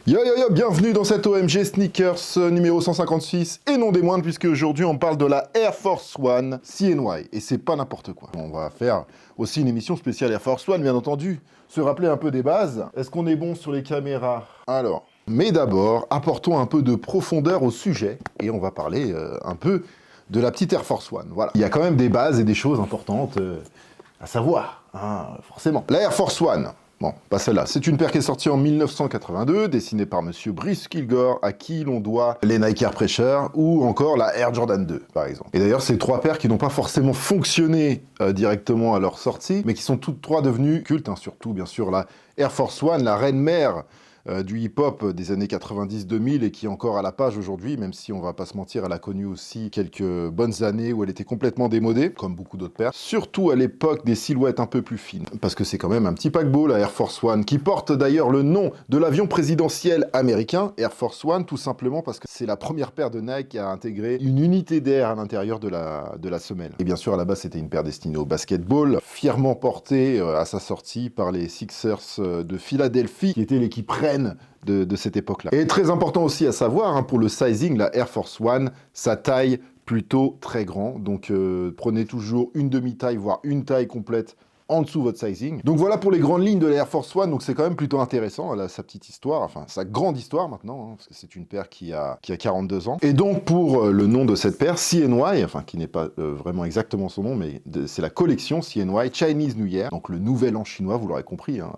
Yo yo yo, bienvenue dans cette OMG Sneakers numéro 156 et non des moindres puisque aujourd'hui on parle de la Air Force One CNY et c'est pas n'importe quoi. On va faire aussi une émission spéciale Air Force One bien entendu, se rappeler un peu des bases. Est-ce qu'on est bon sur les caméras? Alors, mais d'abord, apportons un peu de profondeur au sujet et on va parler un peu de la petite Air Force One. Voilà, il y a quand même des bases et des choses importantes à savoir, hein, forcément. La Air Force One. Bon, pas celle-là. C'est une paire qui est sortie en 1982, dessinée par Monsieur Brice Kilgore, à qui l'on doit les Nike Air Pressure ou encore la Air Jordan 2, par exemple. Et d'ailleurs, c'est trois paires qui n'ont pas forcément fonctionné directement à leur sortie, mais qui sont toutes trois devenues cultes, hein, surtout, bien sûr, la Air Force One, la reine-mère du hip-hop des années 90-2000 et qui est encore à la page aujourd'hui, même si on va pas se mentir, elle a connu aussi quelques bonnes années où elle était complètement démodée, comme beaucoup d'autres paires, surtout à l'époque des silhouettes un peu plus fines, parce que c'est quand même un petit paquebot, la Air Force One, qui porte d'ailleurs le nom de l'avion présidentiel américain, Air Force One, tout simplement parce que c'est la première paire de Nike à intégrer une unité d'air à l'intérieur de la semelle. Et bien sûr, à la base, c'était une paire destinée au basketball, fièrement portée à sa sortie par les Sixers de Philadelphie, qui étaient l'équipe reine de cette époque-là. Et très important aussi à savoir, hein, pour le sizing, la Air Force One, sa taille plutôt très grand. Donc prenez toujours une demi-taille, voire une taille complète en dessous de votre sizing. Donc voilà pour les grandes lignes de la Air Force One, donc c'est quand même plutôt intéressant, elle a sa petite histoire, enfin sa grande histoire maintenant, hein, parce que c'est une paire qui a 42 ans. Et donc pour le nom de cette paire, CNY, enfin qui n'est pas vraiment exactement son nom, mais c'est la collection CNY, Chinese New Year, donc le nouvel an chinois, vous l'aurez compris, hein,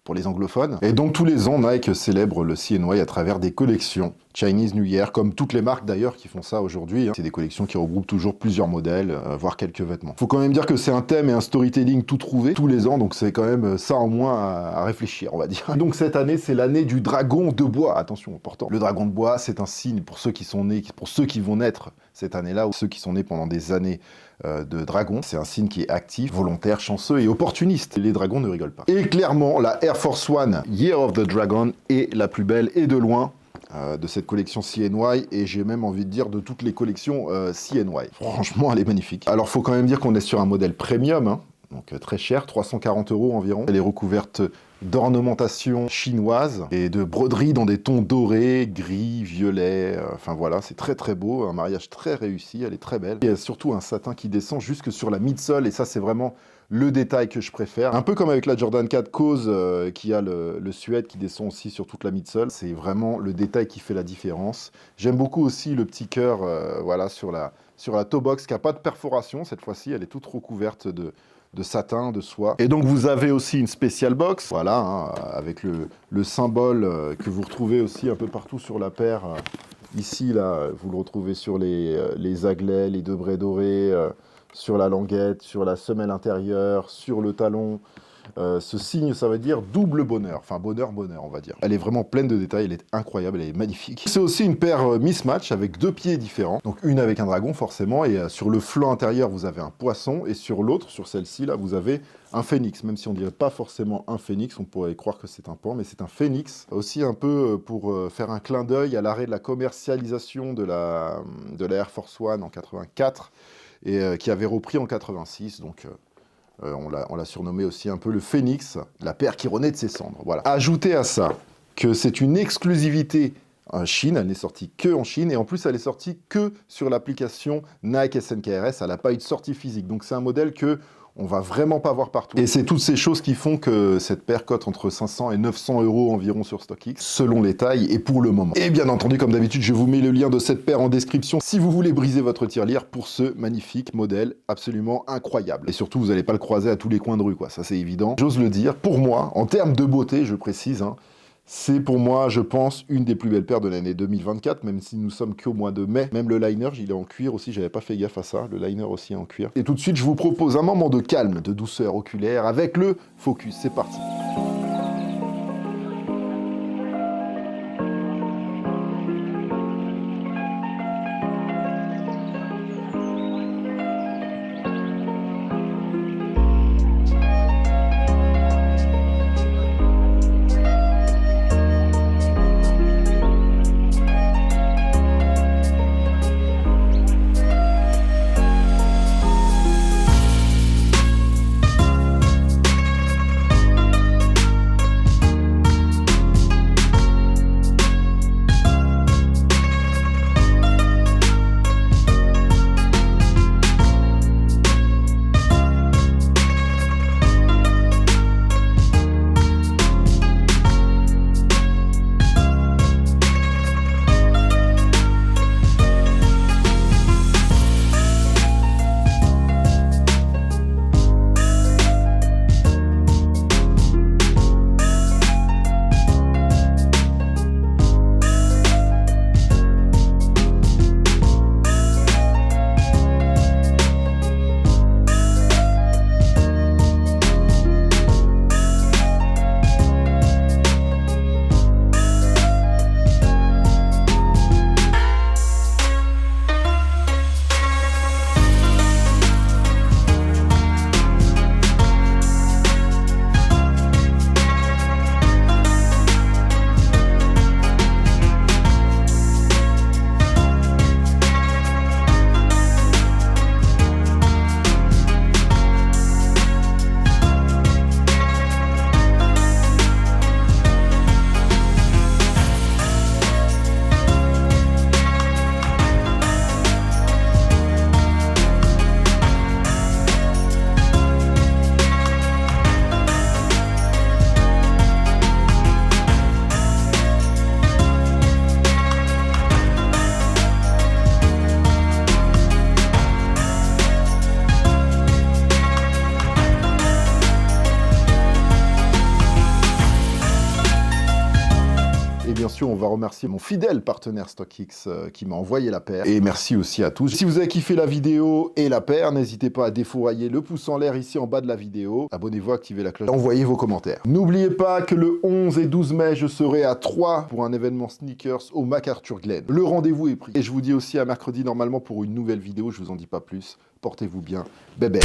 pour les anglophones. Et donc tous les ans, Nike célèbre le CNY à travers des collections Chinese New Year, comme toutes les marques d'ailleurs qui font ça aujourd'hui. Hein. C'est des collections qui regroupent toujours plusieurs modèles, voire quelques vêtements. Faut quand même dire que c'est un thème et un storytelling tout trouvé tous les ans, donc c'est quand même ça en moins à réfléchir, on va dire. Donc cette année, c'est l'année du dragon de bois. Attention, important. Le dragon de bois, c'est un signe pour ceux qui sont nés, pour ceux qui vont naître cette année-là, ou ceux qui sont nés pendant des années de dragon. C'est un signe qui est actif, volontaire, chanceux et opportuniste. Les dragons ne rigolent pas. Et clairement, la Air Force One Year of the Dragon est la plus belle et de loin de cette collection CNY, et j'ai même envie de dire de toutes les collections CNY. Franchement, elle est magnifique. Alors, faut quand même dire qu'on est sur un modèle premium, hein, donc très cher, 340 € environ. Elle est recouverte d'ornementation chinoise et de broderies dans des tons dorés, gris, violets, enfin voilà, c'est très très beau, un mariage très réussi, elle est très belle. Il y a surtout un satin qui descend jusque sur la midsole, et ça c'est vraiment le détail que je préfère. Un peu comme avec la Jordan 4 Cause qui a le suède qui descend aussi sur toute la midsole, c'est vraiment le détail qui fait la différence. J'aime beaucoup aussi le petit cœur voilà, sur la toe box qui n'a pas de perforation cette fois-ci, elle est toute recouverte de satin, de soie. Et donc vous avez aussi une special box, voilà, hein, avec le symbole que vous retrouvez aussi un peu partout sur la paire. Ici, là, vous le retrouvez sur les aglets, les debrés dorés, sur la languette, sur la semelle intérieure, sur le talon. Ce signe, ça veut dire double bonheur, enfin bonheur, on va dire. Elle est vraiment pleine de détails, elle est incroyable, elle est magnifique. C'est aussi une paire mismatch avec deux pieds différents, donc une avec un dragon forcément, et sur le flanc intérieur vous avez un poisson, et sur l'autre, sur celle-ci là, vous avez un phénix, même si on dirait pas forcément un phénix, on pourrait croire que c'est un pan, mais c'est un phénix. Aussi un peu pour faire un clin d'œil à l'arrêt de la commercialisation de la Air Force One en 84, et qui avait repris en 86, donc on l'a surnommé aussi un peu le phénix, la paire qui renaît de ses cendres. Voilà. Ajoutez à ça que c'est une exclusivité en Chine, elle n'est sortie que en Chine, et en plus elle est sortie que sur l'application Nike SNKRS, elle n'a pas eu de sortie physique, donc c'est un modèle que on va vraiment pas voir partout. Et c'est toutes ces choses qui font que cette paire cote entre 500 et 900 € environ sur StockX, selon les tailles et pour le moment. Et bien entendu, comme d'habitude, je vous mets le lien de cette paire en description si vous voulez briser votre tirelire pour ce magnifique modèle absolument incroyable. Et surtout, vous n'allez pas le croiser à tous les coins de rue, quoi. Ça, c'est évident. J'ose le dire. Pour moi, en termes de beauté, je précise, hein, c'est pour moi, je pense, une des plus belles paires de l'année 2024, même si nous sommes qu'au mois de mai. Même le liner, il est en cuir aussi, j'avais pas fait gaffe à ça, le liner aussi est en cuir. Et tout de suite, je vous propose un moment de calme, de douceur oculaire avec le focus. C'est parti. sûr, on va remercier mon fidèle partenaire StockX qui m'a envoyé la paire. Et merci aussi à tous. Si vous avez kiffé la vidéo et la paire, n'hésitez pas à défourailler le pouce en l'air ici en bas de la vidéo. Abonnez-vous, activez la cloche, envoyez vos commentaires. N'oubliez pas que le 11 et 12 mai, je serai à Troyes pour un événement sneakers au MacArthur Glen. Le rendez-vous est pris. Et je vous dis aussi à mercredi normalement pour une nouvelle vidéo, je vous en dis pas plus. Portez-vous bien. Bébé.